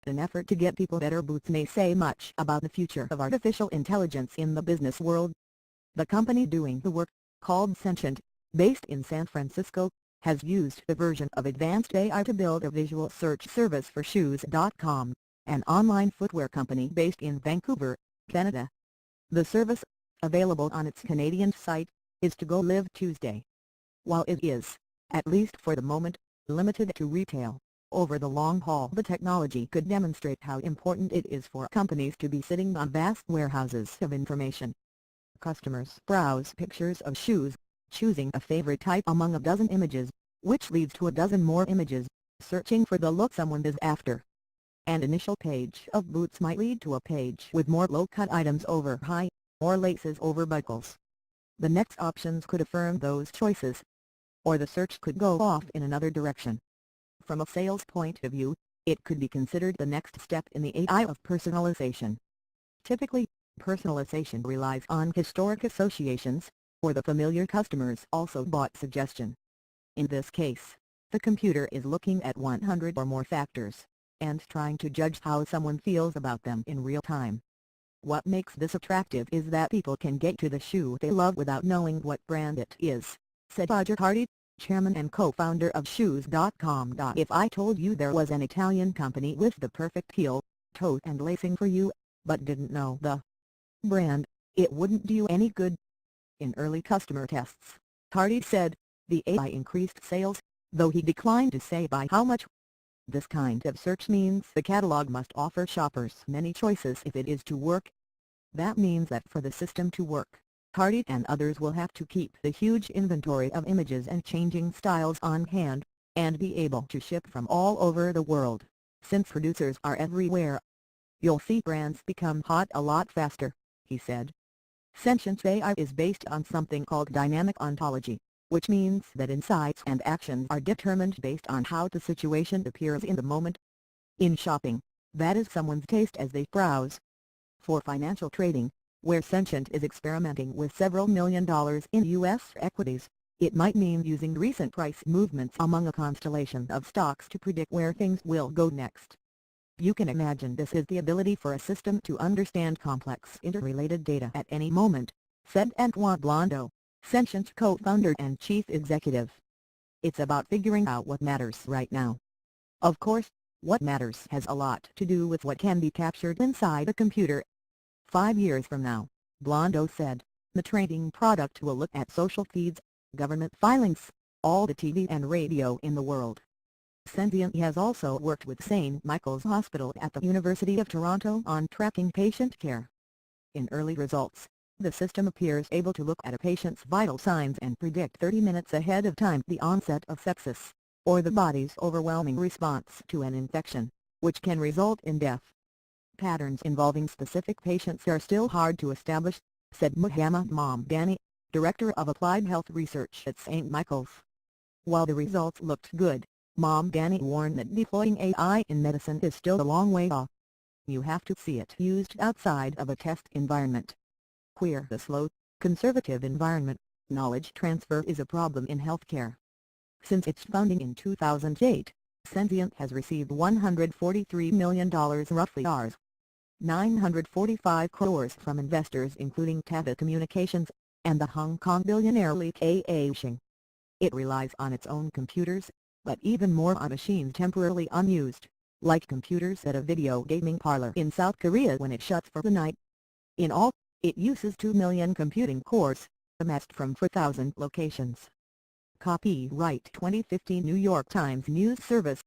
An effort to get people better boots may say much about the future of artificial intelligence in the business world. The company doing the work, called Sentient, based in San Francisco, has used a version of advanced AI to build a visual search service for Shoes.com, an online footwear company based in Vancouver, Canada. The service, available on its Canadian site, is to go live Tuesday. While it is, at least for the moment, limited to retail, over the long haul the technology could demonstrate how important it is for companies to be sitting on vast warehouses of information. Customers browse pictures of shoes, choosing a favorite type among a dozen images, which leads to a dozen more images, searching for the look someone is after. An initial page of boots might lead to a page with more low-cut items over high, or laces over buckles. The next options could affirm those choices, or the search could go off in another direction. From a sales point of view, it could be considered the next step in the AI of personalization. Typically, personalization relies on historic associations, or the familiar customers also bought suggestion. In this case, the computer is looking at 100 or more factors, and trying to judge how someone feels about them in real time. What makes this attractive is that people can get to the shoe they love without knowing what brand it is, said Roger Hardy, chairman and co-founder of Shoes.com. If I told you there was an Italian company with the perfect heel, toe and lacing for you, but didn't know the brand, it wouldn't do you any good. In early customer tests, Hardy said, the AI increased sales, though he declined to say by how much. This kind of search means the catalog must offer shoppers many choices if it is to work. That means that for the system to work, Hardy and others will have to keep the huge inventory of images and changing styles on hand, and be able to ship from all over the world, since producers are everywhere. You'll see brands become hot a lot faster, he said. Sentient's AI is based on something called dynamic ontology, which means that insights and actions are determined based on how the situation appears in the moment. In shopping, that is someone's taste as they browse. For financial trading, where Sentient is experimenting with several $1 million in U.S. equities, it might mean using recent price movements among a constellation of stocks to predict where things will go next. You can imagine this is the ability for a system to understand complex interrelated data at any moment, said Antoine Blondeau, Sentient's co-founder and chief executive. It's about figuring out what matters right now. Of course, what matters has a lot to do with what can be captured inside a computer. 5 years from now, Blondeau said, the trading product will look at social feeds, government filings, all the TV and radio in the world. Sentient has also worked with St. Michael's Hospital at the University of Toronto on tracking patient care. In early results, the system appears able to look at a patient's vital signs and predict 30 minutes ahead of time the onset of sepsis, or the body's overwhelming response to an infection, which can result in death. Patterns involving specific patients are still hard to establish, said Muhammad Mamdani, Director of Applied Health Research at St. Michael's. While the results looked good, Mamdani warned that deploying AI in medicine is still a long way off. You have to see it used outside of a test environment. Where the slow, conservative environment, knowledge transfer is a problem in healthcare. Since its founding in 2008, Sentient has received $143 million, roughly Rs. 945 crores from investors including Tata Communications, and the Hong Kong billionaire Li Ka-shing. It relies on its own computers, but even more on machines temporarily unused, like computers at a video gaming parlor in South Korea when it shuts for the night. In all, it uses 2 million computing cores, amassed from 4,000 locations. Copyright 2015 New York Times News Service.